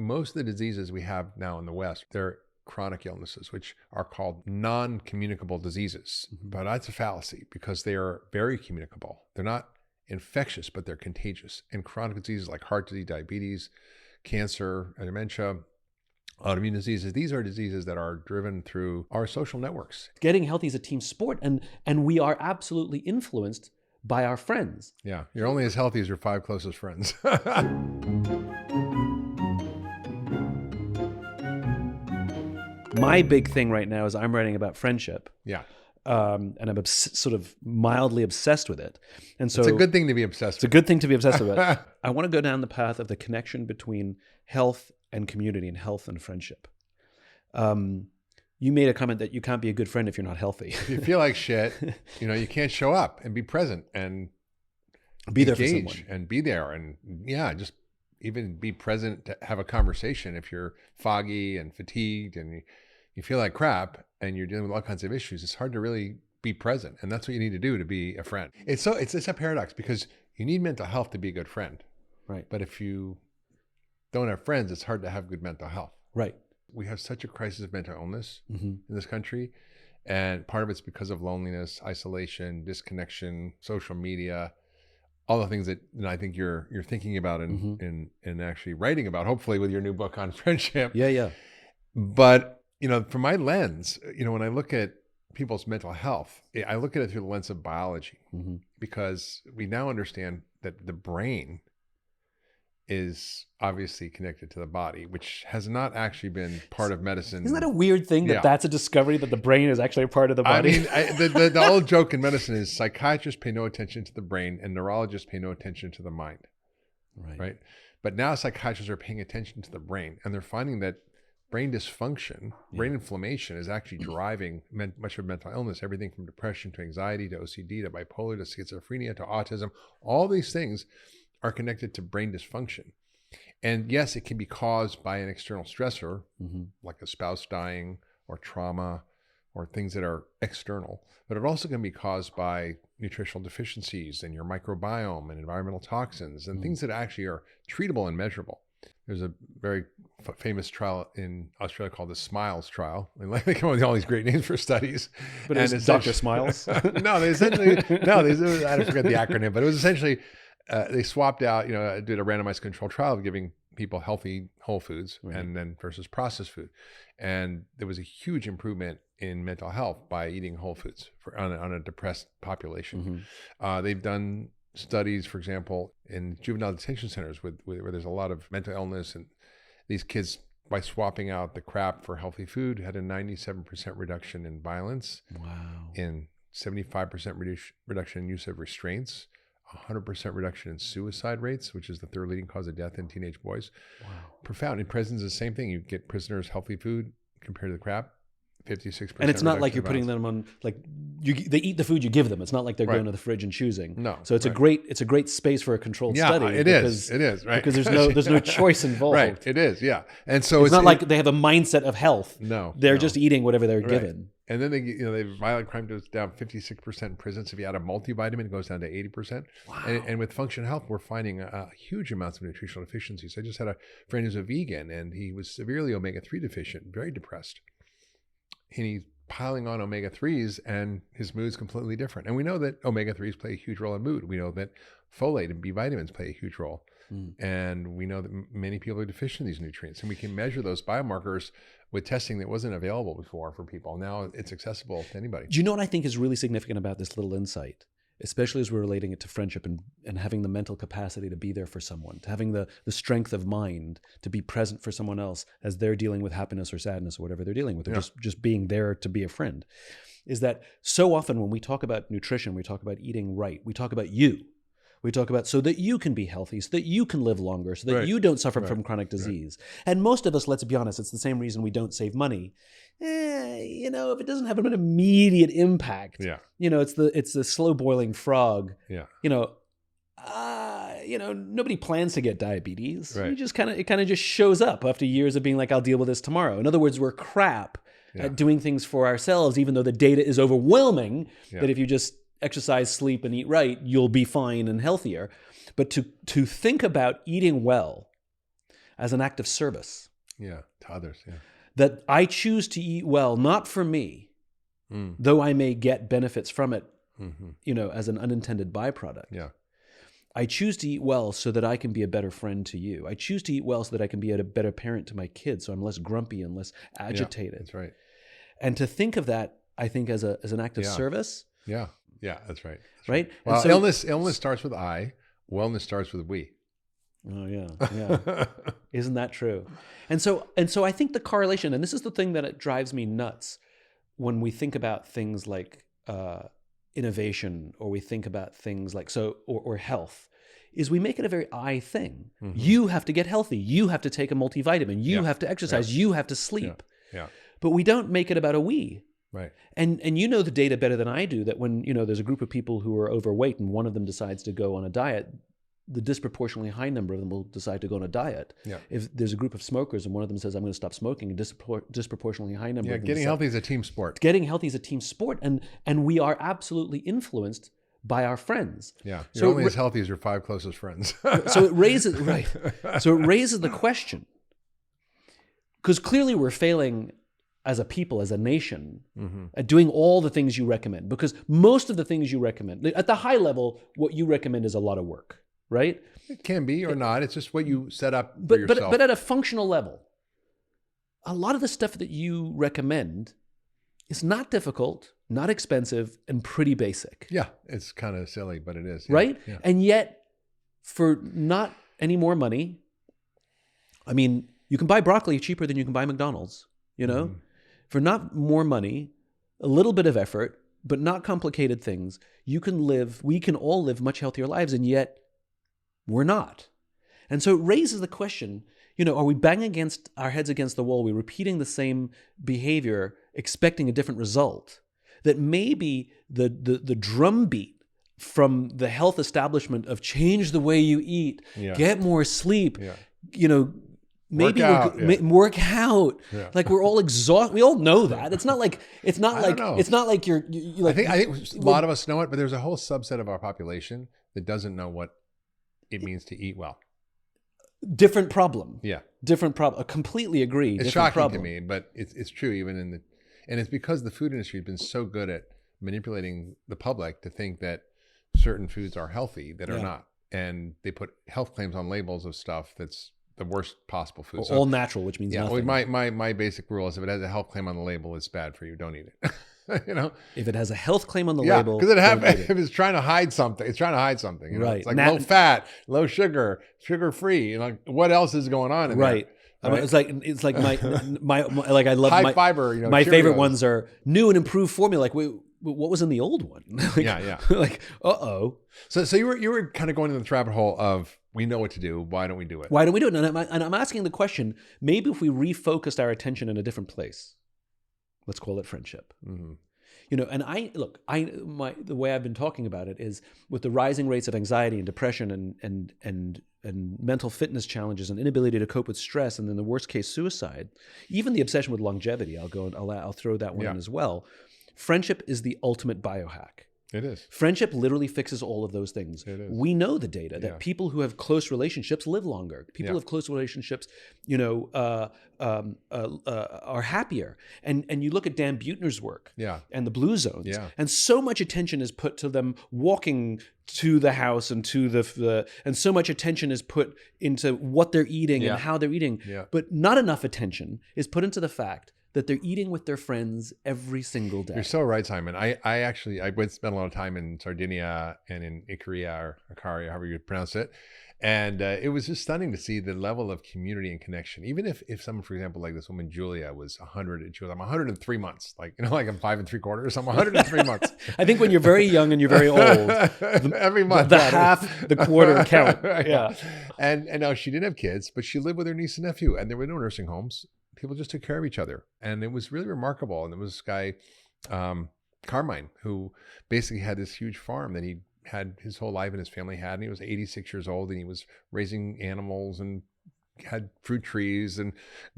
most of the diseases we have now in the West, they're chronic illnesses, which are called non-communicable diseases. But that's a fallacy because they are very communicable. They're not infectious, but they're contagious. And chronic diseases like heart disease, diabetes, cancer, dementia, autoimmune diseases, these are diseases that are driven through our social networks. Getting healthy is a team sport, and we are absolutely influenced by our friends. Yeah, you're only as healthy as your 5 closest friends. My big thing right now is I'm writing about friendship. Yeah. And I'm sort of mildly obsessed with it. And so it's a good thing to be obsessed with. It's a good thing to be obsessed with it. I want to go down the path of the connection between health and community and health and friendship. You made a comment that you can't be a good friend if you're not healthy. If you feel like shit, you can't show up and be present and be there for someone and be there. And just even be present to have a conversation. If you're foggy and fatigued and you feel like crap and you're dealing with all kinds of issues, it's hard to really be present. And that's what you need to do to be a friend. It's a paradox because you need mental health to be a good friend. Right. But if you don't have friends, it's hard to have good mental health. Right. We have such a crisis of mental illness in this country. And part of it's because of loneliness, isolation, disconnection, social media, all the things that I think you're thinking about and actually writing about, hopefully with your new book on friendship. Yeah. But from my lens, when I look at people's mental health, I look at it through the lens of biology because we now understand that the brain is obviously connected to the body, which has not actually been part of medicine. Isn't that a weird thing that's a discovery that the brain is actually a part of the body? I mean, the old joke in medicine is psychiatrists pay no attention to the brain and neurologists pay no attention to the mind. Right. But now psychiatrists are paying attention to the brain and they're finding that brain dysfunction, brain inflammation is actually driving much of mental illness, everything from depression to anxiety to OCD to bipolar to schizophrenia to autism. All these things are connected to brain dysfunction. And yes, it can be caused by an external stressor, like a spouse dying or trauma or things that are external, but it also can be caused by nutritional deficiencies and your microbiome and environmental toxins and things that actually are treatable and measurable. There's a very famous trial in Australia called the SMILES trial. And they come up with all these great names for studies. But it's Dr. Smiles? No, I forget the acronym, but it was essentially, they swapped out, did a randomized control trial of giving people healthy whole foods and then versus processed food. And there was a huge improvement in mental health by eating whole foods on a depressed population. They've done studies, for example, in juvenile detention centers where there's a lot of mental illness, and these kids, by swapping out the crap for healthy food, had a 97% reduction in violence. Wow. In 75% reduction in use of restraints, 100% reduction in suicide rates, which is the third leading cause of death in teenage boys. Wow. Profound. In prisons, the same thing. You get prisoners healthy food compared to the crap. 56%. And it's not like you're putting them on, like they eat the food you give them. It's not like they're going to the fridge and choosing. No. So it's a great space for a controlled study. It is, right? Because there's no choice involved. Right. It is, yeah. And so it's not like they have a mindset of health. No. They're just eating whatever they're given. And then they violent crime goes down 56% in prisons. If you add a multivitamin, it goes down to 80%. Wow. And with functional health, we're finding huge amounts of nutritional deficiencies. I just had a friend who's a vegan, and he was severely omega-3 deficient, very depressed. And he's piling on omega-3s, and his mood's completely different. And we know that omega-3s play a huge role in mood. We know that folate and B vitamins play a huge role. And we know that many people are deficient in these nutrients. And we can measure those biomarkers with testing that wasn't available before for people. Now it's accessible to anybody. Do you know what I think is really significant about this little insight? Especially as we're relating it to friendship and having the mental capacity to be there for someone, to having the strength of mind to be present for someone else as they're dealing with happiness or sadness or whatever they're dealing with, or just being there to be a friend, is that so often when we talk about nutrition, we talk about eating right, we talk about you. We talk about so that you can be healthy, so that you can live longer, so that you don't suffer from chronic disease. And most of us, let's be honest, it's the same reason we don't save money. If it doesn't have an immediate impact, it's the slow boiling frog. Nobody plans to get diabetes. Right. It kind of just shows up after years of being like, I'll deal with this tomorrow. In other words, we're crap at doing things for ourselves, even though the data is overwhelming that if you just exercise, sleep, and eat right, you'll be fine and healthier. But to think about eating well as an act of service. Yeah, to others. Yeah. That I choose to eat well, not for me, though I may get benefits from it, as an unintended byproduct. Yeah. I choose to eat well so that I can be a better friend to you. I choose to eat well so that I can be a better parent to my kids, so I'm less grumpy and less agitated. Yeah, that's right. And to think of that, I think, as an act of service. Yeah. Yeah, that's right. Right? Well, so, illness starts with I. Wellness starts with we. Oh yeah. Isn't that true? And so I think the correlation, and this is the thing that it drives me nuts when we think about things like innovation, or we think about things like or health, is we make it a very I thing. You have to get healthy. You have to take a multivitamin. You have to exercise. You have to sleep. Yeah. But we don't make it about a we. Right. And you know the data better than I do, that when there's a group of people who are overweight and one of them decides to go on a diet, the disproportionately high number of them will decide to go on a diet. Yeah. If there's a group of smokers and one of them says, I'm going to stop smoking, a disproportionately high number of them getting healthy is a team sport. Getting healthy is a team sport, and we are absolutely influenced by our friends. Yeah. You're only as healthy as your 5 closest friends. So it raises the question, because clearly we're failing as a people, as a nation, at doing all the things you recommend, because most of the things you recommend, at the high level, what you recommend is a lot of work. Right? It can be or not. It's just what you set up for yourself. But at a functional level, a lot of the stuff that you recommend is not difficult, not expensive, and pretty basic. Yeah, it's kind of silly, but it is. Yeah. Right? Yeah. And yet, for not any more money, I mean, you can buy broccoli cheaper than you can buy McDonald's, For not more money, a little bit of effort, but not complicated things, we can all live much healthier lives, and yet we're not. And so it raises the question, are we banging our heads against the wall? We're repeating the same behavior, expecting a different result. That maybe the drumbeat from the health establishment of change the way you eat, get more sleep, maybe work out. Yeah. Like we're all exhausted. We all know that. It's not like you're like. I think a lot of us know it, but there's a whole subset of our population that doesn't know what it means to eat well. Different problem. Yeah. Different problem. I completely agree. It's shocking to me, but it's true even and it's because the food industry has been so good at manipulating the public to think that certain foods are healthy that are not. And they put health claims on labels of stuff that's the worst possible food. All natural, which means nothing. My basic rule is if it has a health claim on the label, it's bad for you. Don't eat it. If it has a health claim on the label, because if it's trying to hide something, it's trying to hide something. Right. It's like low fat, low sugar, sugar free. What else is going on in there? I mean, it's like my like I love high fiber. My Cheerios. Favorite ones are new and improved formula. Like, wait, what was in the old one? Like, So you were kind of going in the rabbit hole of we know what to do. Why don't we do it? Why don't we do it? And I'm asking the question. Maybe if we refocused our attention in a different place, let's call it friendship. Mm-hmm. And the way I've been talking about it is with the rising rates of anxiety and depression and mental fitness challenges and inability to cope with stress, and then the worst case suicide, even the obsession with longevity. I'll throw that one in as well. Friendship is the ultimate biohack. It is. Friendship literally fixes all of those things. It is. We know the data that people who have close relationships live longer. People who have close relationships, are happier. And you look at Dan Buettner's work and the blue zones, and so much attention is put to them walking to the house and to and so much attention is put into what they're eating and how they're eating. Yeah. But not enough attention is put into the fact that they're eating with their friends every single day. You're so right, Simon. I went spent a lot of time in Sardinia and in Icaria or Icaria, however you pronounce it. And it was just stunning to see the level of community and connection. Even if someone, for example, like this woman, Julia, was 100 and she was, I'm 103 months. Like, like I'm 5 3/4. I'm 103 months. I think when you're very young and you're very old, every month, the half, the quarter count. Yeah. And now she didn't have kids, but she lived with her niece and nephew, and there were no nursing homes. People just took care of each other. And it was really remarkable. And there was this guy, Carmine, who basically had this huge farm that he had his whole life and his family had. And he was 86 years old and he was raising animals and had fruit trees and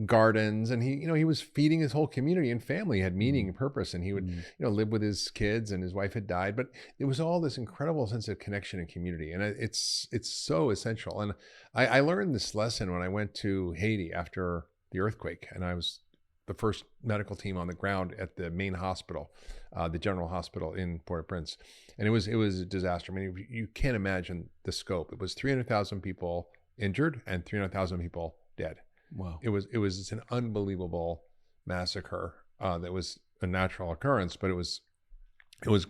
gardens, and he was feeding his whole community and family, had meaning and purpose, and he would live with his kids, and his wife had died, but it was all this incredible sense of connection and community, and it's so essential. And I learned this lesson when I went to Haiti after the earthquake, and I was the first medical team on the ground at the main hospital, the general hospital in Port-au-Prince. And it was a disaster. I mean, you can't imagine the scope. It was 300,000 people injured and 300,000 people dead. Wow. It was an unbelievable massacre that was a natural occurrence, but it was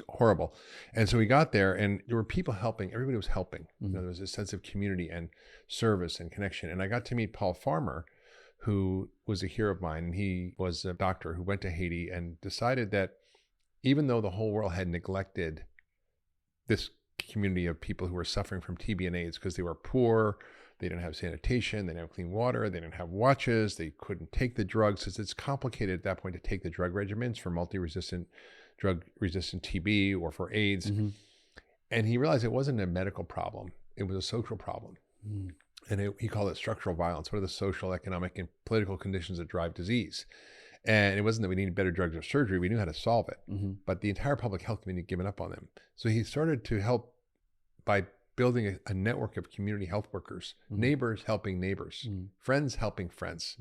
horrible. And so we got there, and there were people helping. Everybody was helping. There was a sense of community and service and connection. And I got to meet Paul Farmer, who was a hero of mine. And he was a doctor who went to Haiti and decided that even though the whole world had neglected this community of people who were suffering from TB and AIDS because they were poor, they didn't have sanitation, they didn't have clean water, they didn't have watches, they couldn't take the drugs, because it's complicated at that point to take the drug regimens for drug-resistant TB or for AIDS. And he realized it wasn't a medical problem, it was a social problem. And he called it structural violence. What are the social, economic, and political conditions that drive disease? And it wasn't that we needed better drugs or surgery. We knew how to solve it. But the entire public health community had given up on them. So he started to help by building a network of community health workers, neighbors helping neighbors, friends helping friends.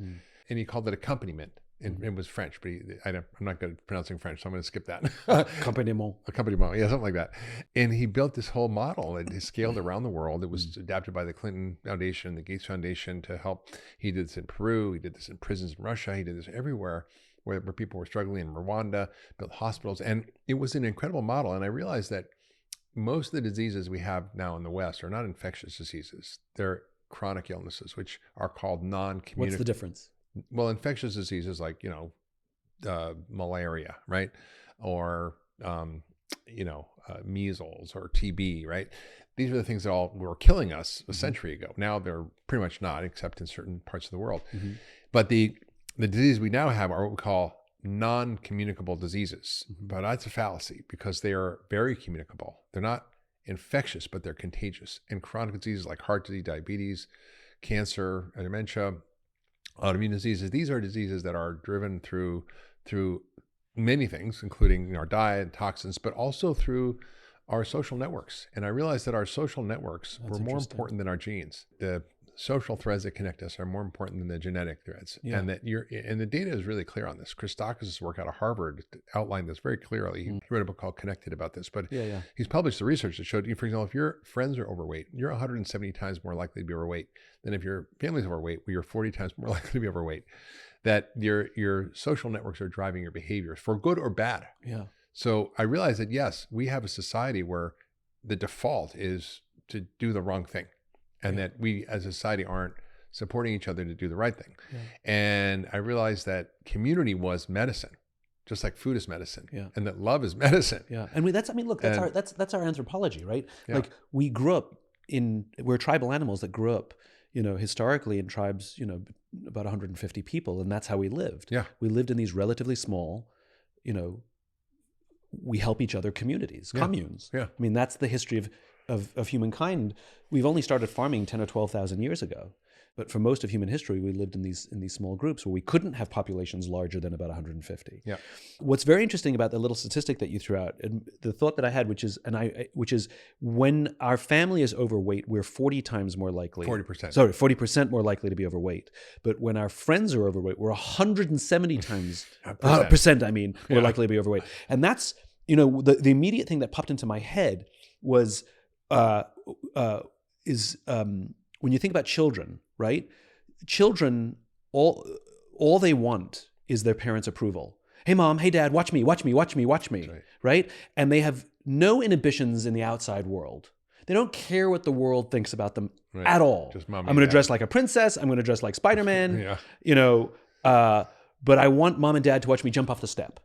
And he called it accompaniment. And it was French, but I'm not good at pronouncing French, so I'm going to skip that. Accompaniment. Accompaniment, yeah, something like that. And he built this whole model, and he scaled around the world. It was adapted by the Clinton Foundation, the Gates Foundation to help. He did this in Peru. He did this in prisons in Russia. He did this everywhere where people were struggling, in Rwanda, built hospitals. And it was an incredible model. And I realized that most of the diseases we have now in the West are not infectious diseases. They're chronic illnesses, which are called non-communicable. What's the difference? Well, infectious diseases like, malaria, right? Or, measles or TB, right? These are the things that all were killing us a century ago. Now they're pretty much not, except in certain parts of the world. But the diseases we now have are what we call non-communicable diseases. But that's a fallacy, because they are very communicable. They're not infectious, but they're contagious. And chronic diseases like heart disease, diabetes, cancer, dementia, autoimmune diseases, these are diseases that are driven through many things, including our diet, toxins, but also through our social networks. And I realized that our social networks were more important than our genes. The social threads that connect us are more important than the genetic threads. And that and the data is really clear on this. Christakis' work out of Harvard outlined this very clearly. He wrote a book called Connected about this, but he's published the research that showed, for example, if your friends are overweight, you're 170 times more likely to be overweight than if your family's overweight, where you're 40 times more likely to be overweight. That your social networks are driving your behaviors for good or bad. So I realized that, yes, we have a society where the default is to do the wrong thing. And that we as a society aren't supporting each other to do the right thing. And I realized that community was medicine, just like food is medicine, and that love is medicine. And that's our anthropology, right? Like we're tribal animals that grew up, historically in tribes, about 150 people, and that's how we lived. We lived in these relatively small, we help each other communities, communes. I mean, that's the history of humankind. We've only started farming 10 or 12,000 years ago. But for most of human history, we lived in these small groups where we couldn't have populations larger than about 150. What's very interesting about the little statistic that you threw out, and the thought that I had, which is when our family is overweight, we're 40 times more likely. 40%. Sorry, 40% more likely to be overweight. But when our friends are overweight, we're 170 times percent. More likely to be overweight. And that's the immediate thing that popped into my head was when you think about children, right? Children, all they want is their parents' approval. Hey, mom, hey, dad, watch me, right? And they have no inhibitions in the outside world. They don't care what the world thinks about them at all. Just I'm going to dress like a princess. I'm going to dress like Spider-Man. But I want mom and dad to watch me jump off the step.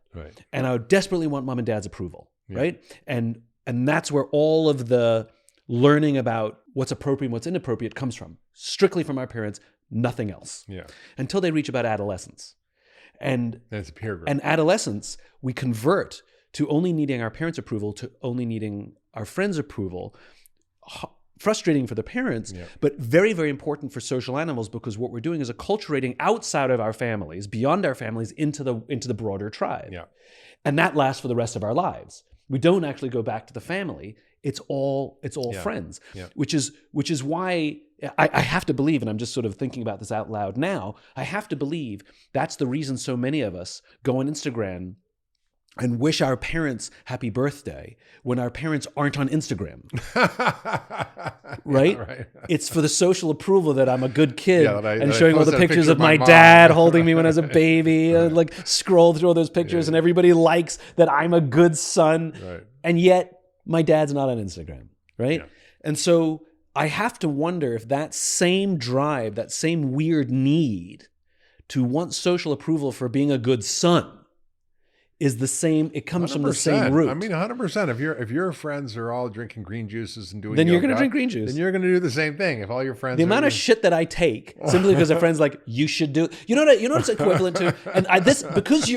And I desperately want mom and dad's approval, right? And that's where all of the learning about what's appropriate and what's inappropriate comes from. Strictly from our parents, nothing else. Until they reach about adolescence. And it's a peer group. And adolescence, we convert to only needing our parents' approval to only needing our friends' approval frustrating for the parents, but very, very important for social animals, because what we're doing is acculturating outside of our families, beyond our families, into the broader tribe. Yeah. And that lasts for the rest of our lives. We don't actually go back to the family. It's all friends, which is why I have to believe, and I'm just sort of thinking about this out loud now, I have to believe that's the reason so many of us go on Instagram and wish our parents happy birthday when our parents aren't on Instagram. Right? Right. It's for the social approval that I'm a good kid, and I showing all the posted a pictures picture of of my my mom. dad holding me when I was a baby, and like scroll through all those pictures, and everybody likes that I'm a good son. Right. And yet my dad's not on Instagram, right? Yeah. And so I have to wonder if that same drive, that same weird need to want social approval for being a good son is the same. It comes from the same root. I mean, 100%. If your friends are all drinking green juices and doing Then you're yoga, going to drink green juice. Then you're going to do the same thing. If all your friends The amount of shit that I take simply because a friend's like, you should do it. You know what it's equivalent to? And because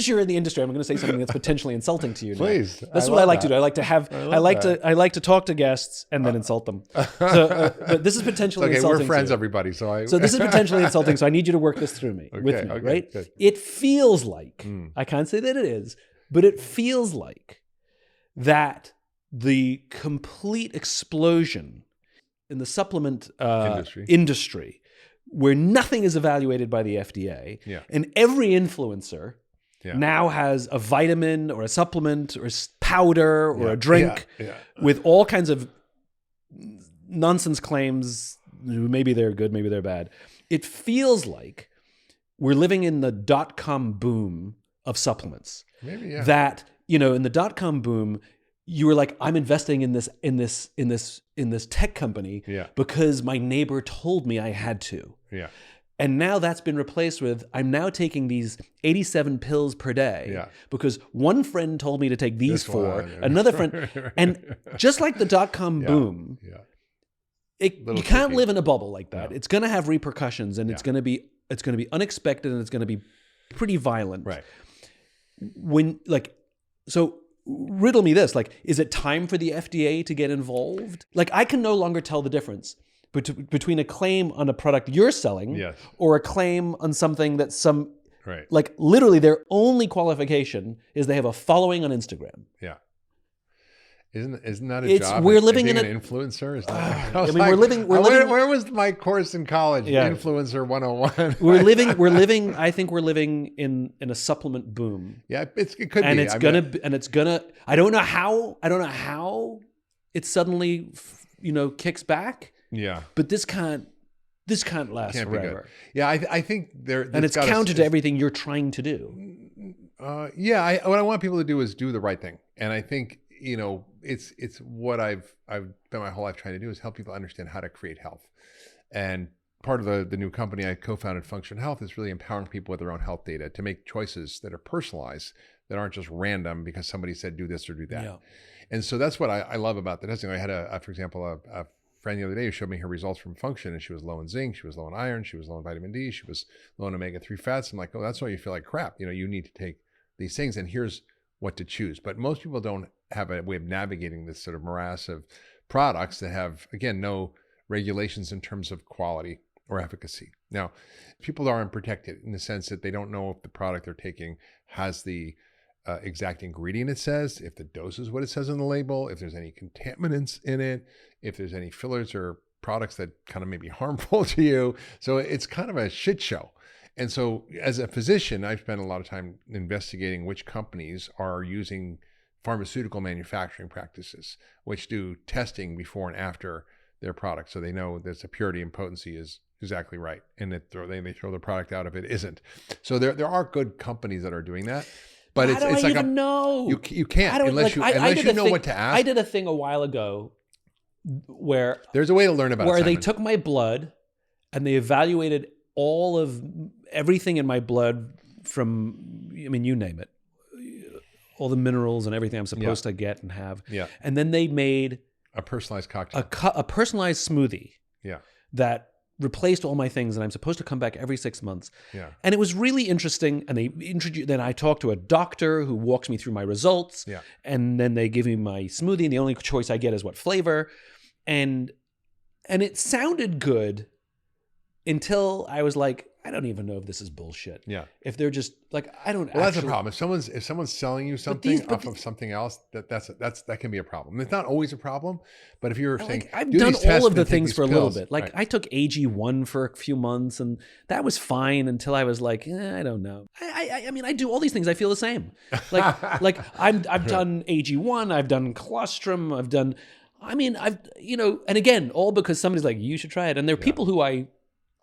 you're in the industry, I'm going to say something that's potentially insulting to you now. Please. That's what I like to do. I like to talk to guests and then insult them. So, but this is potentially okay, insulting. We're friends, to you. everybody. So this is potentially insulting. So I need you to work this through me, with me, right? Good. It feels like, I can't say that it is, but it feels like that the complete explosion in the supplement industry, where nothing is evaluated by the FDA, and every influencer now has a vitamin or a supplement or a powder or a drink with all kinds of nonsense claims. Maybe they're good, maybe they're bad. It feels like we're living in the .com boom of supplements. Maybe, That, in the .com boom, you were like, I'm investing in this tech company because my neighbor told me I had to. Yeah. And now that's been replaced with, I'm now taking these 87 pills per day because one friend told me to take these another friend. And just like the .com boom, you can't live in a bubble like that. It's going to have repercussions, and it's going to be unexpected, and it's going to be pretty violent. Right. So riddle me this, is it time for the FDA to get involved? I can no longer tell the difference between a claim on a product you're selling or a claim on something that literally their only qualification is they have a following on Instagram. Yeah. Isn't that a job? We're living being in an influencer. Is that we're living. Where was my course in college? Influencer 101. I think we're living in a supplement boom. Yeah, it could and be. It's gonna. I don't know how it suddenly kicks back. Yeah. But this can't last forever. Yeah, I think and it's counter to everything you're trying to do. What I want people to do is do the right thing, and I think it's what I've spent my whole life trying to do is help people understand how to create health. And part of the new company I co-founded, Function Health, is really empowering people with their own health data to make choices that are personalized, that aren't just random because somebody said do this or do that. Yeah. And so that's what I love about the testing. I had for example, a friend the other day who showed me her results from Function, and she was low in zinc, she was low in iron, she was low in vitamin D, she was low in omega-3 fats. I'm like, oh, that's why you feel like crap. You need to take these things, and here's what to choose. But most people don't have a way of navigating this sort of morass of products that have, again, no regulations in terms of quality or efficacy. Now, people aren't protected in the sense that they don't know if the product they're taking has the exact ingredient it says, if the dose is what it says on the label, if there's any contaminants in it, if there's any fillers or products that kind of may be harmful to you. So it's kind of a shit show. And so as a physician, I've spent a lot of time investigating which companies are using pharmaceutical manufacturing practices, which do testing before and after their product. So they know that the purity and potency is exactly right. And they throw the product out if it isn't. So there are good companies that are doing that. But it's like know. You can't unless you know what to ask. I did a thing a while ago where there's a way to learn about where it, they took my blood and they evaluated all of everything in my blood from, you name it, all the minerals and everything I'm supposed to get and have. Yeah. And then they made a personalized cocktail, a personalized smoothie. Yeah. That replaced all my things, and I'm supposed to come back every 6 months. Yeah. And it was really interesting. And then I talked to a doctor who walks me through my results. Yeah. And then they give me my smoothie, and the only choice I get is what flavor. And And it sounded good until I was like, I don't even know if this is bullshit. Yeah. If they're just like, I don't. Well, that's a problem. If someone's selling you something but off of something else, that can be a problem. It's not always a problem, but if you're saying, I've do done these tests all of the and take things these for a little pills, bit. Like right. I took AG1 for a few months, and that was fine until I was like, I don't know. I mean, I do all these things. I feel the same. Like I've done AG1, I've done colostrum, and again, all because somebody's like, you should try it, and there are people who I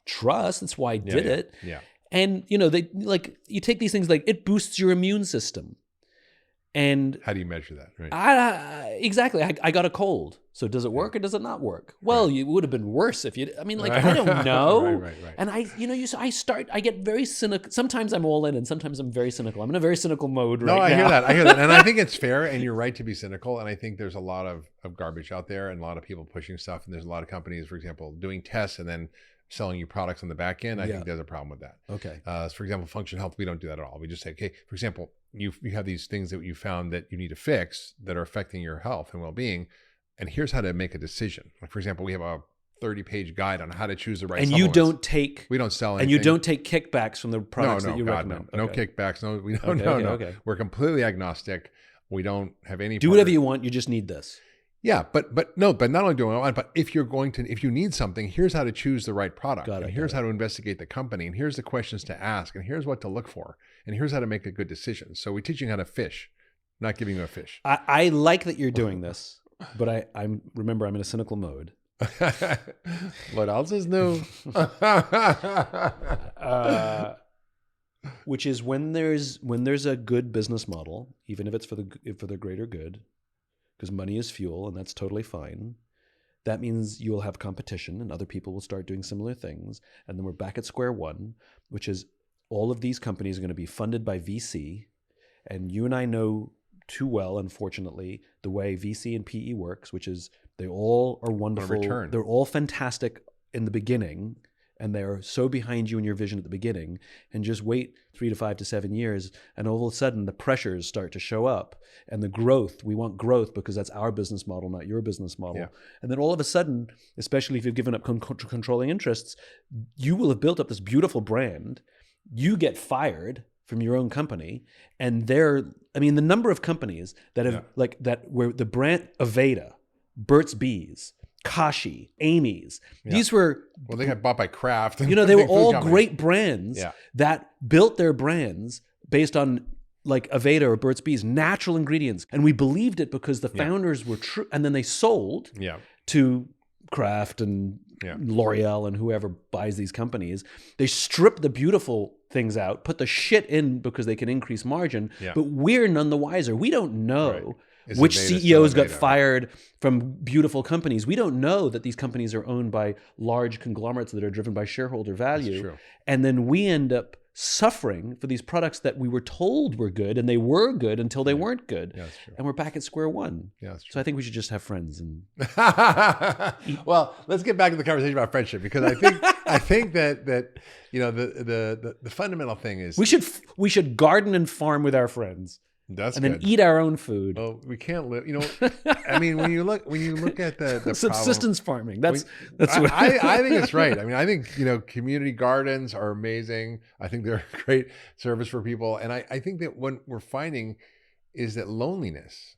trust. That's why I did it. Yeah. And they like, you take these things, like it boosts your immune system. And how do you measure that? Right. Exactly. I got a cold. So does it work or does it not work? Well, it would have been worse if you, I don't know. Right. And I get very cynical. Sometimes I'm all in and sometimes I'm very cynical. I'm in a very cynical mode right now. I hear that. And I think it's fair and you're right to be cynical. And I think there's a lot of garbage out there and a lot of people pushing stuff. And there's a lot of companies, for example, doing tests and then selling you products on the back end. I think there's a problem with that. Okay. For example, Function Health, we don't do that at all. We just say, okay, for example, you have these things that you found that you need to fix that are affecting your health and well-being, and here's how to make a decision. Like, for example, we have a 30-page guide on how to choose the right supplements. We don't sell anything. And you don't take kickbacks from the products that you recommend. No kickbacks. No, we don't. No. We're completely agnostic. We don't have any. Do whatever you want. You just need this. Yeah, but not only do I want, but if you need something, here's how to choose the right product. Here's how to investigate the company, and here's the questions to ask, and here's what to look for, and here's how to make a good decision. So we teach you how to fish, not giving you a fish. I like that you're doing this, but remember I'm in a cynical mode. What else is new? Which is when there's a good business model, even if it's for the greater good. Because money is fuel, and that's totally fine. That means you will have competition, and other people will start doing similar things. And then we're back at square one, which is all of these companies are going to be funded by VC. And you and I know too well, unfortunately, the way VC and PE works, which is they all are wonderful. They're all fantastic in the beginning, and they're so behind you in your vision at the beginning, and just wait 3 to 5 to 7 years, and all of a sudden the pressures start to show up, and the growth, we want growth because that's our business model, not your business model. Yeah. And then all of a sudden, especially if you've given up controlling interests, you will have built up this beautiful brand. You get fired from your own company, and the number of companies that have where the brand Aveda, Burt's Bees, Kashi, Amy's. Yeah. These were... Well, they got bought by Kraft. They were all great brands that built their brands based on like Aveda or Burt's Bees, natural ingredients. And we believed it because the founders were true. And then they sold to Kraft and L'Oreal and whoever buys these companies. They strip the beautiful things out, put the shit in because they can increase margin. Yeah. But we're none the wiser. We don't know... Right. Which CEOs got fired from beautiful companies. We don't know that these companies are owned by large conglomerates that are driven by shareholder value. And then we end up suffering for these products that we were told were good, and they were good until they weren't good. Yeah, that's true. And we're back at square one. Yeah, that's true. So I think we should just have friends. And well, let's get back to the conversation about friendship, because I think that the fundamental thing is we should garden and farm with our friends. That's and good. Then eat our own food. Well, we can't live. I mean, when you look at the subsistence farming, that's what I think it's right. I mean, I think community gardens are amazing. I think they're a great service for people, and I think that what we're finding is that loneliness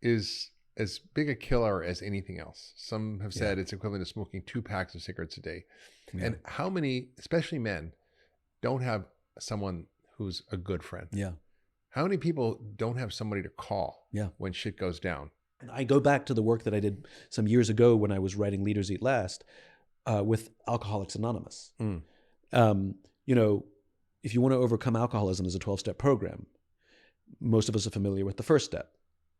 is as big a killer as anything else. Some have said it's equivalent to smoking 2 packs of cigarettes a day, and how many, especially men, don't have someone who's a good friend? Yeah. How many people don't have somebody to call when shit goes down? I go back to the work that I did some years ago when I was writing Leaders Eat Last with Alcoholics Anonymous. If you want to overcome alcoholism, there's a 12-step program. Most of us are familiar with the first step.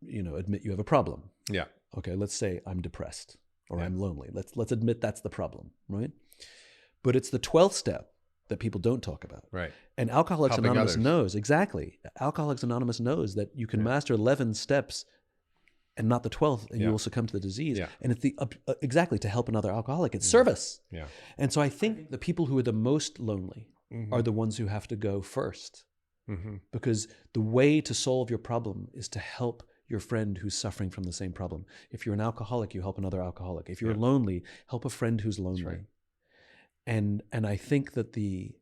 Admit you have a problem. Yeah. Okay, let's say I'm depressed or I'm lonely. Let's admit that's the problem, right? But it's the 12th step that people don't talk about. Right. And Alcoholics Anonymous knows, exactly. Alcoholics Anonymous knows that you can master 11 steps and not the 12th, and you will succumb to the disease. Yeah. And it's exactly to help another alcoholic. It's service. Yeah. And so I think the people who are the most lonely are the ones who have to go first. Because the way to solve your problem is to help your friend who's suffering from the same problem. If you're an alcoholic, you help another alcoholic. If you're Yeah. lonely, help a friend who's lonely. right. And I think that the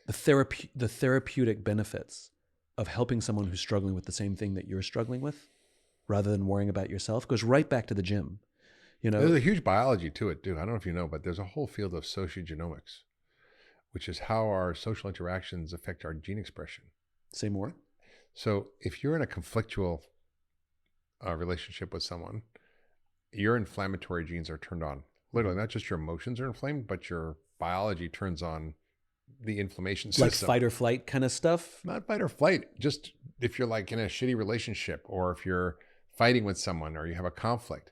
therapeutic benefits of helping someone who's struggling with the same thing that you're struggling with, rather than worrying about yourself, goes right back to the gym. You know, There's a huge biology to it, too. I don't know if you know, but there's a whole field of sociogenomics, which is how our social interactions affect our gene expression. say more. So if you're in a conflictual relationship with someone, your inflammatory genes are turned on. Literally, not just your emotions are inflamed, but your biology turns on the inflammation system. Like fight or flight kind of stuff? Not fight or flight. Just if you're like in a shitty relationship, or if you're fighting with someone, or you have a conflict,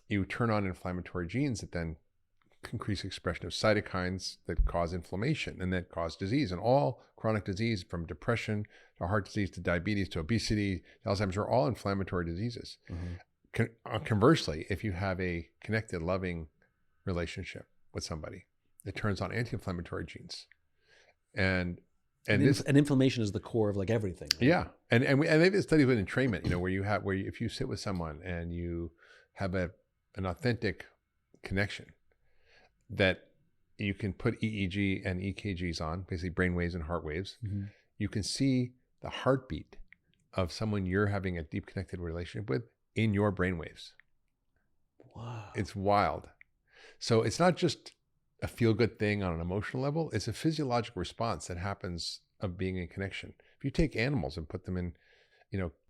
you turn on inflammatory genes that then increase expression of cytokines that cause inflammation and that cause disease. And all chronic disease, from depression to heart disease to diabetes to obesity to Alzheimer's, are all inflammatory diseases. Conversely, if you have a connected, loving relationship with somebody, it turns on anti-inflammatory genes. And inflammation is the core of like everything. Right? Yeah. And they did studies with entrainment, if you sit with someone and you have an authentic connection, that you can put EEG and EKGs on, basically brain waves and heart waves. You can see the heartbeat of someone you're having a deep connected relationship with in your brain waves. Wow. It's wild. So it's not just a feel-good thing on an emotional level. It's a physiological response that happens of being in connection. If you take animals and put them in,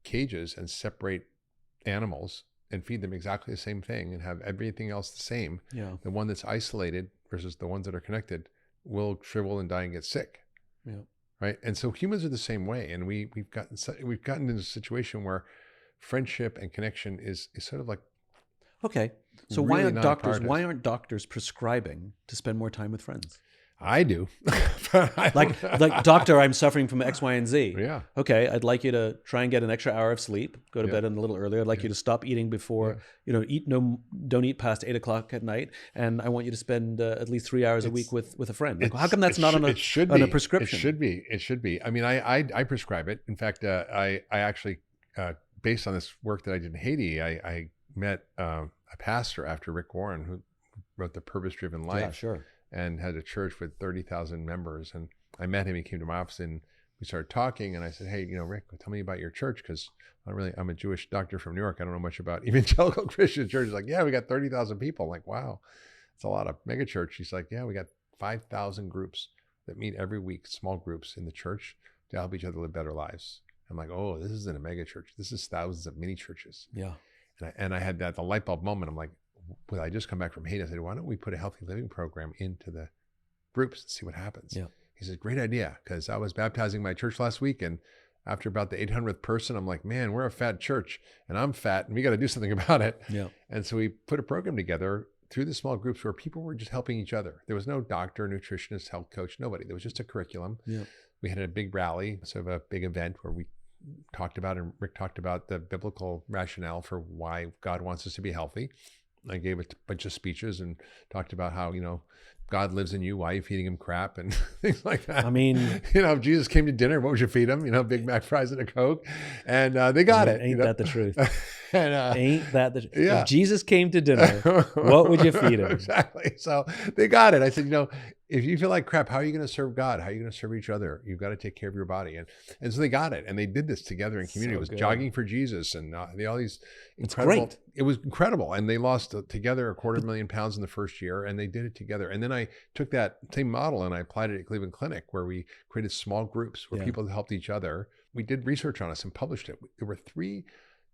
cages and separate animals and feed them exactly the same thing and have everything else the same, the one that's isolated versus the ones that are connected will shrivel and die and get sick. Yeah. Right. And so humans are the same way. And we've gotten into a situation where friendship and connection is sort of like, okay. So really why aren't doctors prescribing to spend more time with friends? I do. like doctor, I'm suffering from X, Y, and Z. Yeah. Okay, I'd like you to try and get an extra hour of sleep. Go to bed a little earlier. I'd like you to stop eating before, don't eat past 8 o'clock at night. And I want you to spend at least 3 hours a week with a friend. Like, how come that's not on a prescription? It should be. I mean, I prescribe it. In fact, I actually, based on this work that I did in Haiti, I met a pastor after Rick Warren, who wrote The Purpose-Driven Life. Yeah, sure. And had a church with 30,000 members. And I met him. He came to my office and we started talking. And I said, hey, Rick, tell me about your church, because I'm a Jewish doctor from New York. I don't know much about evangelical Christian churches. Like, yeah, we got 30,000 people. I'm like, wow, that's a lot of mega church. He's like, yeah, we got 5,000 groups that meet every week, small groups in the church to help each other live better lives. I'm like, oh, this isn't a mega church. This is thousands of mini churches. Yeah. And I had the light bulb moment. I'm like, well, I just come back from Haiti. I said, why don't we put a healthy living program into the groups and see what happens? Yeah. He said, great idea. Because I was baptizing my church last week. And after about the 800th person, I'm like, man, we're a fat church and I'm fat and we got to do something about it. Yeah. And so we put a program together through the small groups where people were just helping each other. There was no doctor, nutritionist, health coach, nobody. There was just a curriculum. Yeah. We had a big rally, sort of a big event where we talked about, and Rick talked about the biblical rationale for why God wants us to be healthy. I gave a bunch of speeches and talked about how, God lives in you. Why are you feeding him crap and things like that? I mean, if Jesus came to dinner, what would you feed him? Big Mac fries and a Coke. And they got it. Ain't that the truth? And, ain't that the truth? Yeah. If Jesus came to dinner, what would you feed him? Exactly. So they got it. I said, if you feel like crap, how are you going to serve God? How are you going to serve each other? You've got to take care of your body. And so they got it. And they did this together in community. It was jogging for Jesus and all these incredible. It's great. It was incredible. And they lost together 250,000 pounds in the first year, and they did it together. And then I took that same model and I applied it at Cleveland Clinic, where we created small groups where people helped each other. We did research on us and published it. There were 3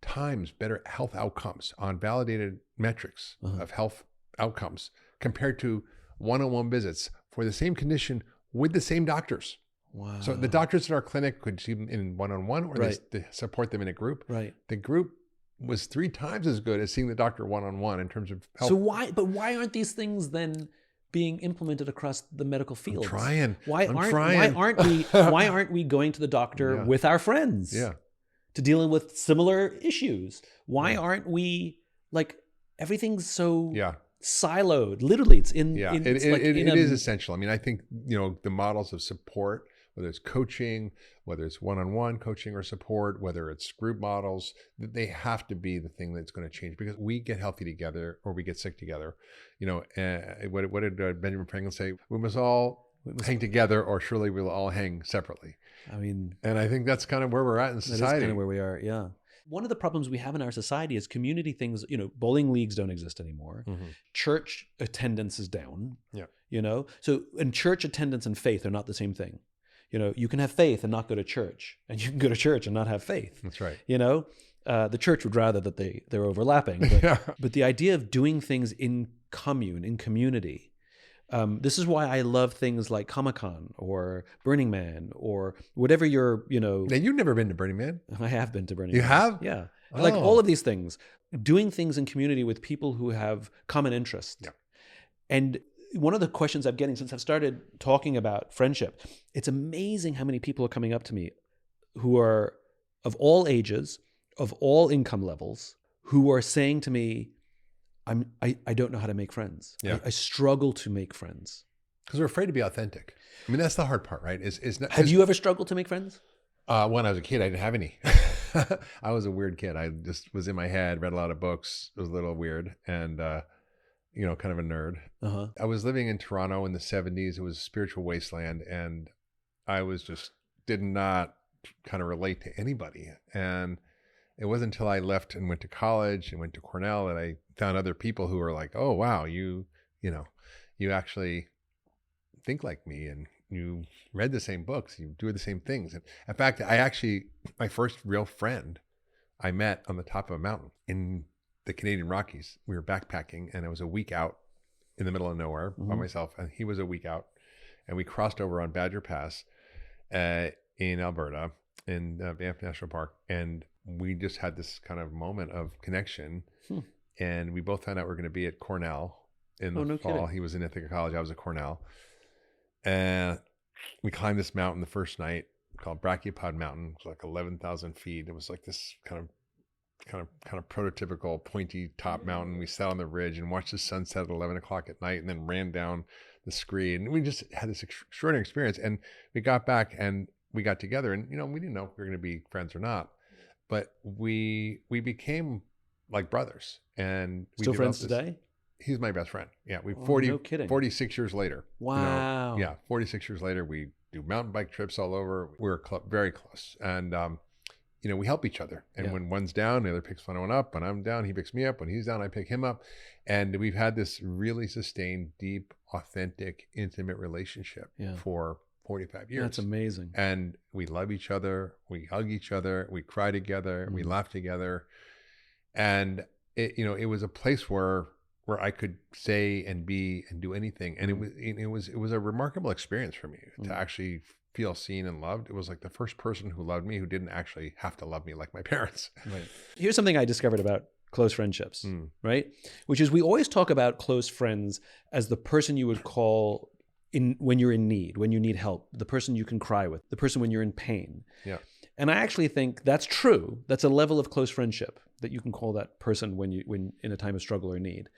times better health outcomes on validated metrics of health outcomes compared to one-on-one visits for the same condition with the same doctors. Wow. So the doctors at our clinic could see them in one-on-one, or they support them in a group. Right. The group was 3 times as good as seeing the doctor one-on-one in terms of health. So why aren't these things then being implemented across the medical field? Why aren't we going to the doctor with our friends? To dealing with similar issues? Why aren't we, like, everything's so siloed. Literally, it's in. Yeah, in, it it's like in a, is essential. I mean, I think, the models of support, whether it's coaching, whether it's one-on-one coaching or support, whether it's group models, they have to be the thing that's going to change, because we get healthy together or we get sick together. What did Benjamin Franklin say? We must all hang together, or surely we'll all hang separately. I mean, And I think that's kind of where we're at in society. that is kind of where we are. Yeah. One of the problems we have in our society is community things. Bowling leagues don't exist anymore. Mm-hmm. Church attendance is down. Yeah. So, and church attendance and faith are not the same thing. You can have faith and not go to church, and you can go to church and not have faith. That's right. The church would rather that they're overlapping. But the idea of doing things in commune, in community, this is why I love things like Comic-Con or Burning Man or whatever you're. Now, you've never been to Burning Man? I have been to Burning Man. You have? Yeah. Oh. Like all of these things, doing things in community with people who have common interests. Yeah. And one of the questions I'm getting since I've started talking about friendship, it's amazing how many people are coming up to me who are of all ages, of all income levels, who are saying to me, I don't know how to make friends. Yeah. I struggle to make friends. Because we're afraid to be authentic. I mean, that's the hard part, right? Have you ever struggled to make friends? When I was a kid, I didn't have any. I was a weird kid. I just was in my head, read a lot of books. It was a little weird and, kind of a nerd. Uh-huh. I was living in Toronto in the 70s. It was a spiritual wasteland. And I did not kind of relate to anybody. And it wasn't until I left and went to college and went to Cornell that I found other people who were like, oh, wow, you actually think like me, and you read the same books, you do the same things. And in fact, my first real friend I met on the top of a mountain in the Canadian Rockies. We were backpacking, and I was a week out in the middle of nowhere by myself, and he was a week out, and we crossed over on Badger Pass in Alberta in Banff National Park, and we just had this kind of moment of connection. And we both found out we're going to be at Cornell in the fall. Kidding. He was in Ithaca College. I was at Cornell. And we climbed this mountain the first night called Brachiopod Mountain. It was like 11,000 feet. It was like this kind of prototypical pointy top mountain. We sat on the ridge and watched the sunset at 11 o'clock at night, and then ran down the scree. And we just had this extraordinary experience. And we got back and we got together, and, we didn't know if we were going to be friends or not, but we became like brothers. And we still friends today? He's my best friend. Yeah, no kidding. 46 years later. Wow. 46 years later, we do mountain bike trips all over. We're very close, and we help each other. And when one's down, the other picks one up. When I'm down, he picks me up. When he's down, I pick him up. And we've had this really sustained, deep, authentic, intimate relationship for 45 years. That's amazing. And we love each other. We hug each other. We cry together. We laugh together. And it was a place where I could say and be and do anything. And it was a remarkable experience for me to actually feel seen and loved. It was like the first person who loved me who didn't actually have to love me like my parents. Right. Here's something I discovered about close friendships, right? Which is, we always talk about close friends as the person you would call when you're in need, when you need help, the person you can cry with, the person when you're in pain. Yeah. And I actually think that's true. That's a level of close friendship that you can call that person when in a time of struggle or need.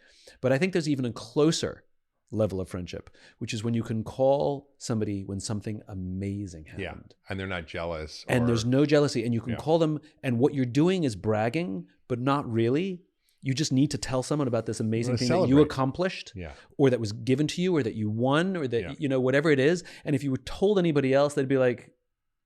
But I think there's even a closer level of friendship, which is when you can call somebody when something amazing happened. Yeah, and they're not jealous. And there's no jealousy, and you can call them, and what you're doing is bragging, but not really. You just need to tell someone about this amazing thing that you accomplished, or that was given to you, or that you won, or that, whatever it is. And if you were told anybody else, they'd be like,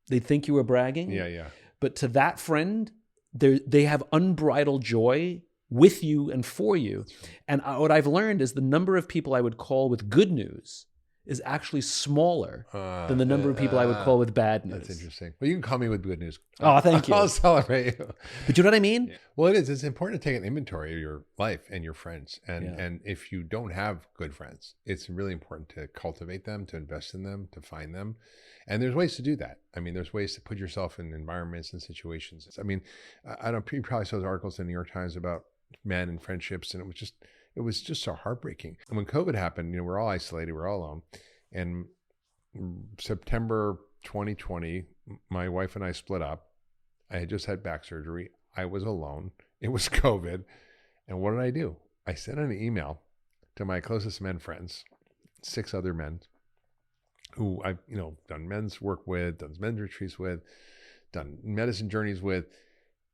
they'd think you were bragging. Yeah. But to that friend, they have unbridled joy with you and for you. And what I've learned is the number of people I would call with good news is actually smaller than the number of people I would call with bad news. That's interesting. Well, you can call me with good news. Oh, thank you. I'll celebrate you. But you know what I mean? Yeah. Well, it is. It's important to take an inventory of your life and your friends. And if you don't have good friends, it's really important to cultivate them, to invest in them, to find them. And there's ways to do that. I mean, there's ways to put yourself in environments and situations. I mean, you probably saw those articles in the New York Times about men and friendships, and it was just so heartbreaking. And when COVID happened, we're all isolated, we're all alone. And September 2020, my wife and I split up. I had just had back surgery. I was alone. It was COVID. And what did I do? I sent an email to my closest men friends, 6 other men who I've, done men's work with, done men's retreats with, done medicine journeys with.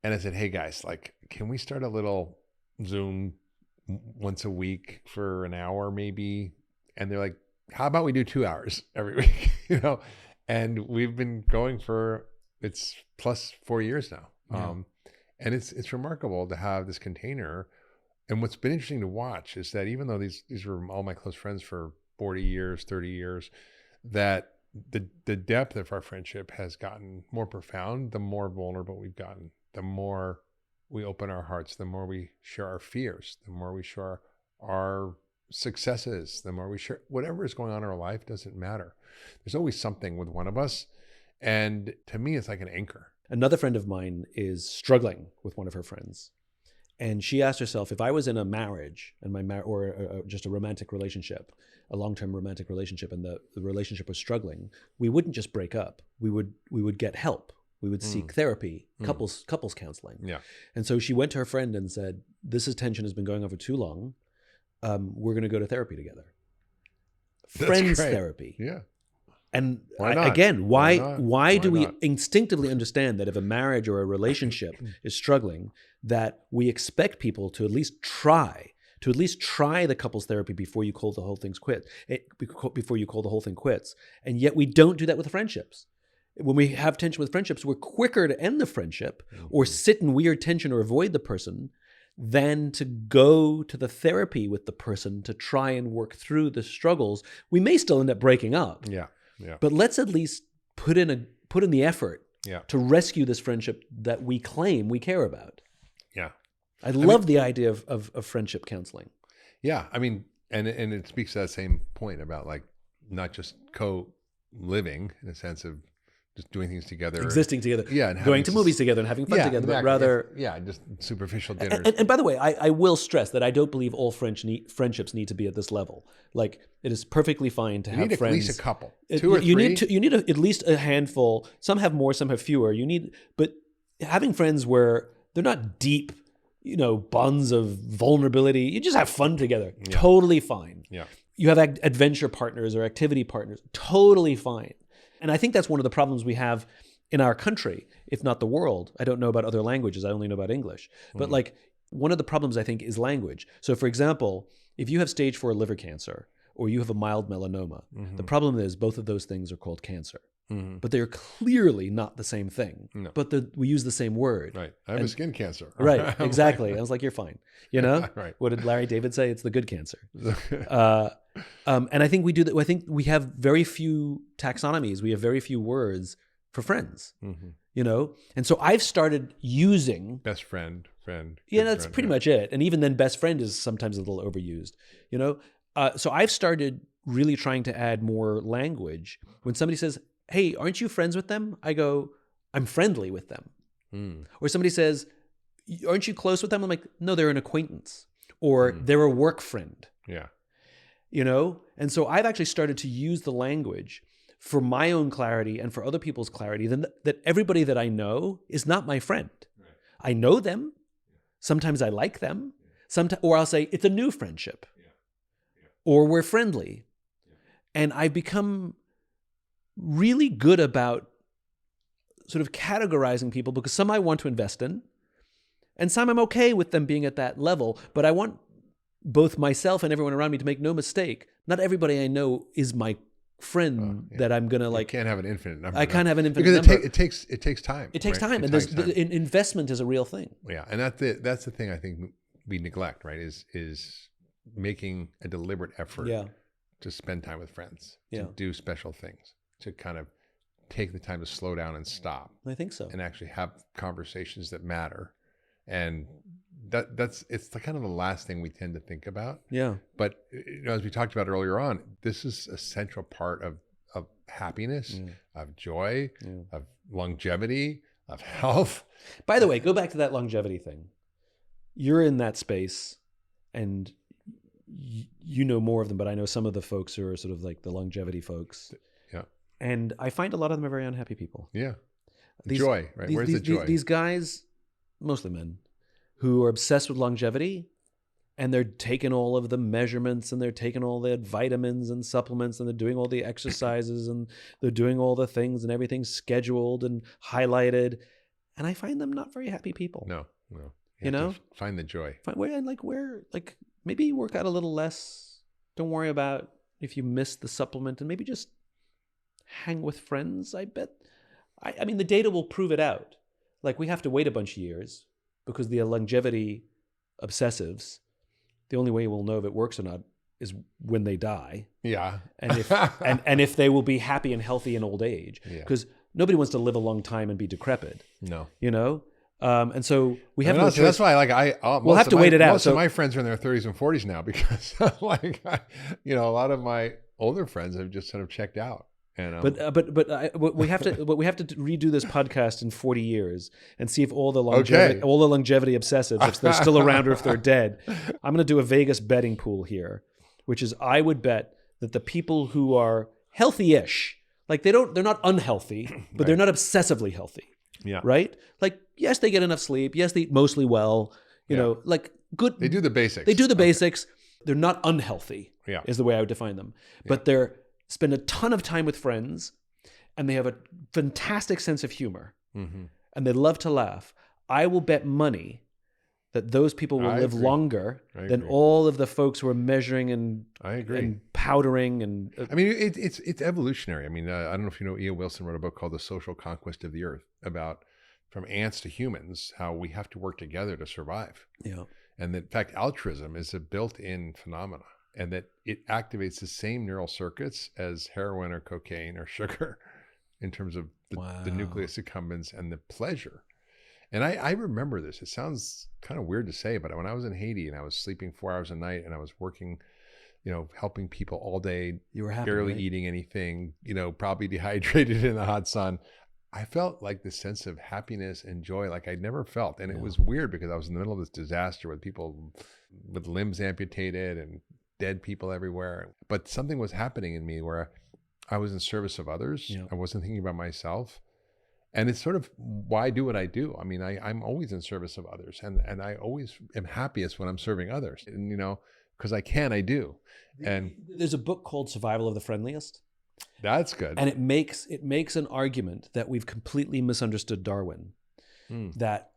And I said, hey guys, like, can we start a little Zoom once a week for an hour maybe? And they're like, how about we do 2 hours every week? And we've been going for, it's plus 4 years now. Yeah. And it's remarkable to have this container. And what's been interesting to watch is that even though these were all my close friends for 40 years, 30 years, that the depth of our friendship has gotten more profound, the more vulnerable we've gotten, the more we open our hearts, the more we share our fears, the more we share our successes, the more we share whatever is going on in our life. Doesn't matter. There's always something with one of us. And to me, it's like an anchor. Another friend of mine is struggling with one of her friends. And she asked herself, if I was in a marriage and just a romantic relationship, a long-term romantic relationship, and the relationship was struggling, we wouldn't just break up. We would get help. We would seek therapy, couples counseling. Yeah. And so she went to her friend and said, this tension has been going on for too long. We're going to go to therapy together. That's Friends great. therapy. Yeah. And Why not? why do we not? instinctively understand that if a marriage or a relationship is struggling, that we expect people to at least try the couples therapy before you call the whole thing quits, and yet we don't do that with friendships. When we have tension with friendships, we're quicker to end the friendship or sit in weird tension or avoid the person than to go to the therapy with the person to try and work through the struggles. We may still end up breaking up. Yeah. Yeah. But let's at least put in the effort to rescue this friendship that we claim we care about. Yeah. I love the idea of friendship counseling. Yeah. I mean, and it speaks to that same point about like not just co-living in a sense of just doing things together, existing together, and going to movies together and having fun together, exactly. but rather just superficial dinners. And by the way, I will stress that I don't believe all friendships need to be at this level. Like, it is perfectly fine to have friends. You need at least a couple, 2 or 3. You need at least a handful. Some have more, some have fewer. But having friends where they're not deep, bonds of vulnerability. You just have fun together. Yeah. Totally fine. Yeah. You have adventure partners or activity partners. Totally fine. And I think that's one of the problems we have in our country, if not the world. I don't know about other languages. I only know about English. But like, one of the problems I think is language. So for example, if you have stage 4 liver cancer or you have a mild melanoma, the problem is both of those things are called cancer. But they're clearly not the same thing. No. But we use the same word. Right. I have a skin cancer. Right. Exactly. I was like, you're fine. Right. What did Larry David say? It's the good cancer. And I think we do that. I think we have very few taxonomies. We have very few words for friends. And so I've started using best friend. Yeah, that's pretty much it. And even then, best friend is sometimes a little overused. So I've started really trying to add more language. When somebody says, hey, aren't you friends with them? I go, I'm friendly with them. Or somebody says, aren't you close with them? I'm like, no, they're an acquaintance. Or they're a work friend. Yeah. And so I've actually started to use the language for my own clarity and for other people's clarity, that everybody that I know is not my friend. Right. I know them. Sometimes I like them. Or I'll say, it's a new friendship. Or we're friendly. And I've become really good about sort of categorizing people, because some I want to invest in, and some I'm okay with them being at that level, but I want both myself and everyone around me to make no mistake. Not everybody I know is my friend that I'm going to like. You can't have an infinite number. I can't have an infinite number. Because it takes time. It takes time. And investment is a real thing. Yeah. And that's the thing I think we neglect, right? Is making a deliberate effort to spend time with friends, to do special things, to kind of take the time to slow down and stop. I think so. And actually have conversations that matter. And it's the kind of the last thing we tend to think about. Yeah. But as we talked about earlier on, this is a central part of happiness, of joy, of longevity, of health. By the way, go back to that longevity thing. You're in that space, and you know more of them, but I know some of the folks who are sort of like the longevity folks. Yeah. And I find a lot of them are very unhappy people. Yeah. Joy, right? Where's the joy? These guys, mostly men, who are obsessed with longevity, and they're taking all of the measurements, and they're taking all the vitamins and supplements, and they're doing all the exercises, and they're doing all the things, and everything's scheduled and highlighted. And I find them not very happy people. No. You know? have to find the joy. Maybe work out a little less. Don't worry about if you miss the supplement, and maybe just hang with friends. I bet. I mean, the data will prove it out. Like, we have to wait a bunch of years because the longevity obsessives, the only way we'll know if it works or not is when they die. Yeah. And if and if they will be happy and healthy in old age. Because nobody wants to live a long time and be decrepit. No. You know? And so we have no choice. That's why we'll have to wait it out. Most of my friends are in their 30s and 40s now because a lot of my older friends have just sort of checked out. And, but we have to redo this podcast in 40 years and see if all the longevity obsessives, if they're still around or if they're dead. I'm going to do a Vegas betting pool here, which is I would bet that the people who are healthy-ish, like they're not unhealthy, but they're not obsessively healthy. Yeah. Right? Like, yes, they get enough sleep. Yes, they eat mostly well. You know, like good. They do the basics. They do the basics. They're not unhealthy. Yeah. Is the way I would define them. But they're spend a ton of time with friends, and they have a fantastic sense of humor, and they love to laugh. I will bet money that those people will live longer than all of the folks who are measuring and powdering. And I mean, it's evolutionary. I mean, I don't know if you know, E.O. Wilson wrote a book called The Social Conquest of the Earth about from ants to humans, how we have to work together to survive. Yeah. And that, in fact, altruism is a built-in phenomena, and that it activates the same neural circuits as heroin or cocaine or sugar in terms of the nucleus accumbens and the pleasure. And I remember this. It sounds kind of weird to say, but when I was in Haiti and I was sleeping 4 hours a night and I was working, helping people all day, you were happy, barely right? eating anything, probably dehydrated in the hot sun. I felt like this sense of happiness and joy like I'd never felt. And it was weird because I was in the middle of this disaster with people with limbs amputated and dead people everywhere. But something was happening in me where I was in service of others. Yeah. I wasn't thinking about myself. And it's sort of why I do what I do. I mean, I'm always in service of others. And I always am happiest when I'm serving others. And, because I do. And there's a book called Survival of the Friendliest. That's good. And it makes an argument that we've completely misunderstood Darwin. That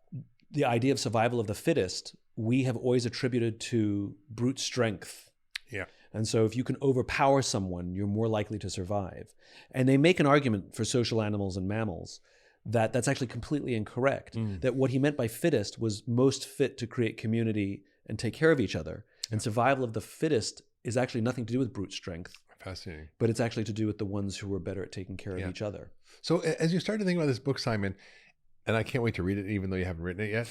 the idea of survival of the fittest, we have always attributed to brute strength. Yeah. And so if you can overpower someone, you're more likely to survive. And they make an argument for social animals and mammals that that's actually completely incorrect. That what he meant by fittest was most fit to create community and take care of each other. And survival of the fittest is actually nothing to do with brute strength. Fascinating. But it's actually to do with the ones who are better at taking care of each other. So as you start to think about this book, Simon, and I can't wait to read it, even though you haven't written it yet.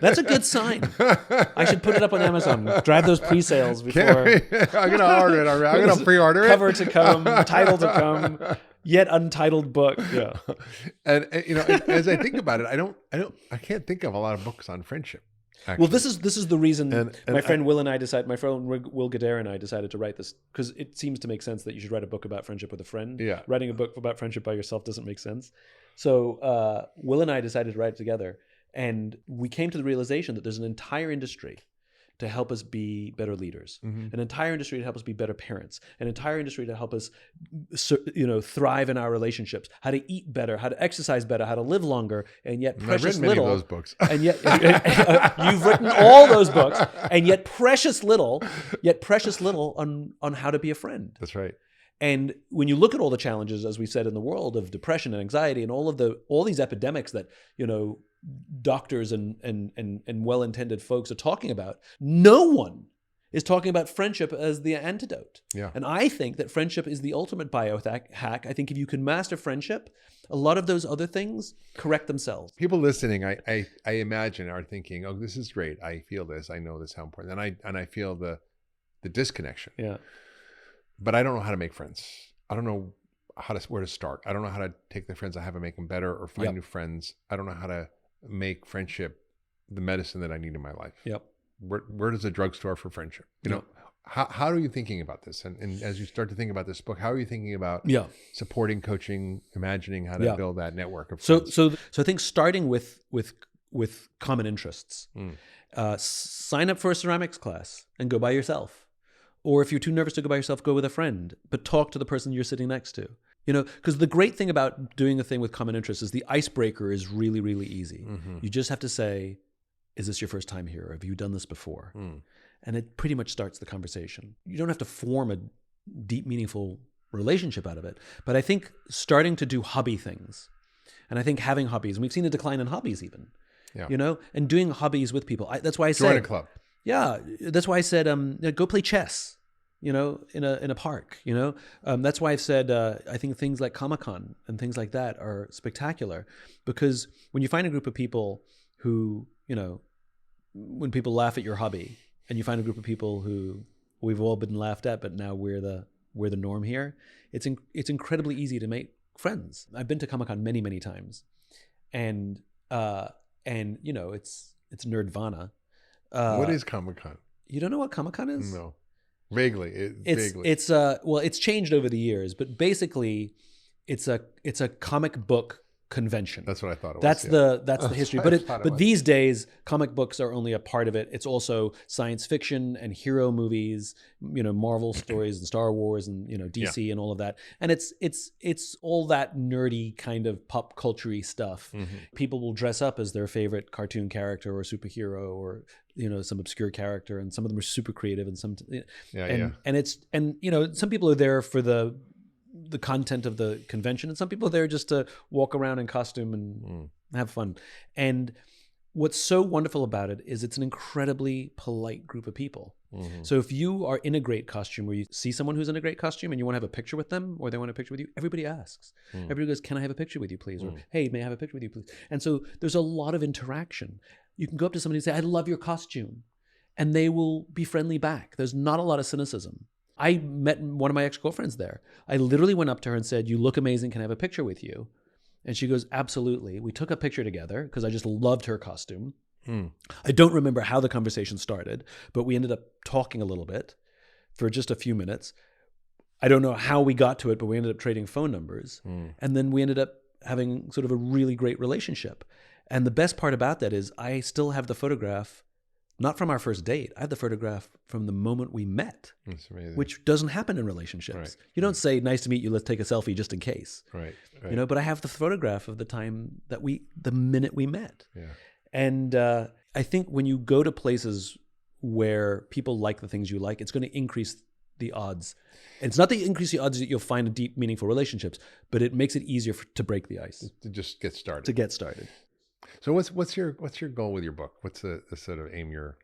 That's a good sign. I should put it up on Amazon. Drive those pre-sales before. I'm going to order it. I'm going to pre-order it. Cover to come, title to come, yet untitled book. Yeah. And as I think about it, I can't think of a lot of books on friendship. Actually. Well, this is the reason my friend Will Gadare and I decided to write this, because it seems to make sense that you should write a book about friendship with a friend. Yeah. Writing a book about friendship by yourself doesn't make sense. So Will and I decided to write it together, and we came to the realization that there's an entire industry to help us be better leaders, an entire industry to help us be better parents, an entire industry to help us, thrive in our relationships, how to eat better, how to exercise better, how to live longer, and yet precious little. I've written many of those books. And yet you've written all those books, and yet precious little on how to be a friend. That's right. And when you look at all the challenges, as we said, in the world of depression and anxiety and all these epidemics that, doctors and well-intended folks are talking about, no one is talking about friendship as the antidote. Yeah. And I think that friendship is the ultimate biohack. I think if you can master friendship, a lot of those other things correct themselves. People listening, I imagine, are thinking, "Oh, this is great. I feel this. I know this. How important." And I feel the disconnection. Yeah. But I don't know how to make friends. I don't know where to start. I don't know how to take the friends I have and make them better, or find new friends. I don't know how to make friendship the medicine that I need in my life. Yep. Where does a drugstore for friendship? How are you thinking about this? And as you start to think about this book, how are you thinking about supporting, coaching, imagining how to build that network of friends? So I think starting with with common interests. Sign up for a ceramics class and go by yourself. Or if you're too nervous to go by yourself, go with a friend, but talk to the person you're sitting next to. You know, because the great thing about doing a thing with common interests is the icebreaker is really, really easy. You just have to say, is this your first time here? Or have you done this before? And it pretty much starts the conversation. You don't have to form a deep, meaningful relationship out of it. But I think starting to do hobby things, and I think having hobbies, and we've seen a decline in hobbies even, you know, and doing hobbies with people. That's why I said— Join a club. Yeah, that's why I said, go play chess. You know, in a park, you know, that's why I've said, I think things like Comic-Con and things like that are spectacular, because when you find a group of people who, you know, when people laugh at your hobby, and you find a group of people who we've all been laughed at, but now we're the norm here, it's incredibly easy to make friends. I've been to Comic-Con many, many times, and you know, it's nerdvana. What is Comic-Con? You don't know what Comic-Con is? No. Vaguely. It's changed over the years, but basically it's a comic book convention. That's what I thought it was. That's the history. But these days, comic books are only a part of it. It's also science fiction and hero movies, you know, Marvel stories and Star Wars and, you know, DC and all of that. And it's all that nerdy kind of pop culture-y stuff. People will dress up as their favorite cartoon character or superhero or, you know, some obscure character, and some of them are super creative, and some, and you know, some people are there for the content of the convention, and some people are there just to walk around in costume and have fun. And what's so wonderful about it is it's an incredibly polite group of people. So if you are in a great costume, or you see someone who's in a great costume and you want to have a picture with them, or they want a picture with you, everybody asks. Everybody goes, "Can I have a picture with you, please?" Or, "Hey, may I have a picture with you, please?" And so there's a lot of interaction. You can go up to somebody and say, "I love your costume," and they will be friendly back. There's not a lot of cynicism. I met one of my ex-girlfriends there. I literally went up to her and said, "You look amazing. Can I have a picture with you?" And she goes, "Absolutely." We took a picture together because I just loved her costume. I don't remember how the conversation started, but we ended up talking a little bit for just a few minutes. I don't know how we got to it, but we ended up trading phone numbers. And then we ended up having sort of a really great relationship. And the best part about that is I still have the photograph, not from our first date. I have the photograph from the moment we met, which doesn't happen in relationships. Right. You don't say, "Nice to meet you, let's take a selfie just in case." Right. You know, but I have the photograph of the time that the minute we met. And I think when you go to places where people like the things you like, it's going to increase the odds. And it's not that you increase the odds that you'll find deep, meaningful relationships, but it makes it easier to break the ice. To just get started. To get started. So what's your goal with your book? What's the sort of aim you're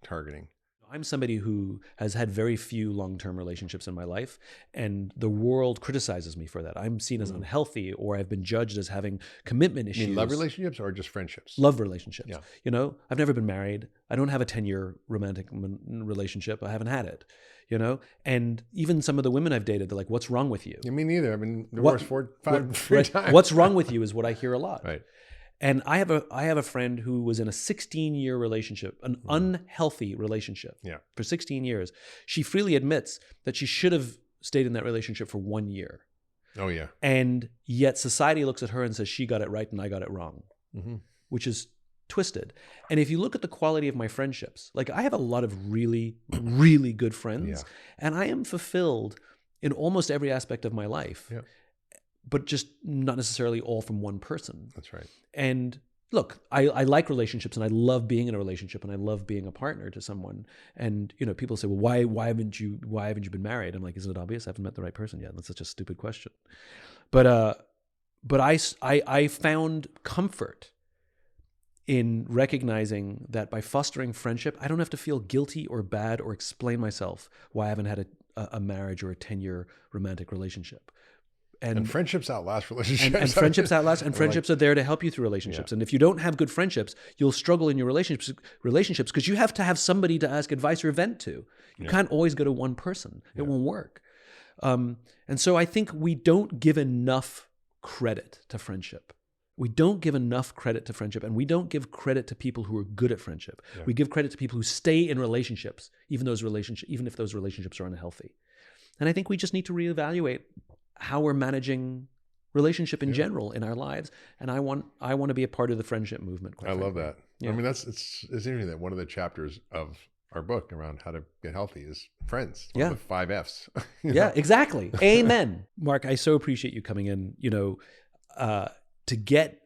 targeting? I'm somebody who has had very few long-term relationships in my life, and the world criticizes me for that. I'm seen as unhealthy, or I've been judged as having commitment issues. You mean love relationships or just friendships? Love relationships. Yeah. You know, I've never been married. I don't have a 10-year romantic relationship. I haven't had it. You know, and even some of the women I've dated, they're like, "What's wrong with you?" Yeah, me neither. I've been divorced 5 times. What's wrong with you is what I hear a lot. Right. And I have a friend who was in a 16-year relationship, an unhealthy relationship for 16 years. She freely admits that she should have stayed in that relationship for 1 year. Oh, yeah. And yet society looks at her and says she got it right and I got it wrong, which is twisted. And if you look at the quality of my friendships, like I have a lot of really, really good friends, and I am fulfilled in almost every aspect of my life. Yeah. But just not necessarily all from one person. That's right. And look, I like relationships, and I love being in a relationship, and I love being a partner to someone. And you know, people say, "Well, why haven't you been married?" I'm like, "Isn't it obvious? I haven't met the right person yet." That's such a stupid question. But I found comfort in recognizing that by fostering friendship, I don't have to feel guilty or bad or explain myself why I haven't had a marriage or a 10-year romantic relationship. And friendships outlast relationships. And friendships outlast, and friendships are there to help you through relationships. Yeah. And if you don't have good friendships, you'll struggle in your relationships because you have to have somebody to ask advice or vent to. You can't always go to one person. It won't work. And so I think we don't give enough credit to friendship. We don't give enough credit to friendship, and we don't give credit to people who are good at friendship. Yeah. We give credit to people who stay in relationships, even if those relationships are unhealthy. And I think we just need to reevaluate how we're managing relationship in general in our lives. And I want to be a part of the friendship movement. I love that. Yeah. I mean, it's interesting that one of the chapters of our book around how to get healthy is friends. One of the 5 F's. Yeah, exactly. Amen. Mark, I so appreciate you coming in, to get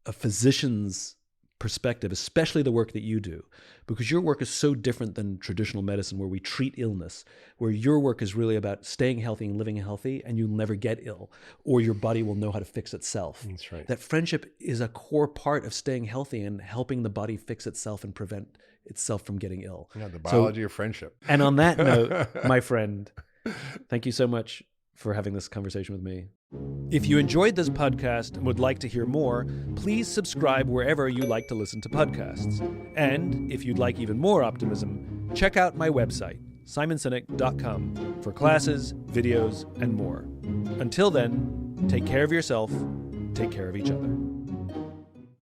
a physician's perspective, especially the work that you do, because your work is so different than traditional medicine where we treat illness, where your work is really about staying healthy and living healthy, and you'll never get ill, or your body will know how to fix itself. That's right. That friendship is a core part of staying healthy and helping the body fix itself and prevent itself from getting ill. Yeah, the biology of friendship. And on that note, my friend, thank you so much for having this conversation with me. If you enjoyed this podcast and would like to hear more, please subscribe wherever you like to listen to podcasts. And if you'd like even more optimism, check out my website, simonsinek.com, for classes, videos, and more. Until then, take care of yourself, take care of each other.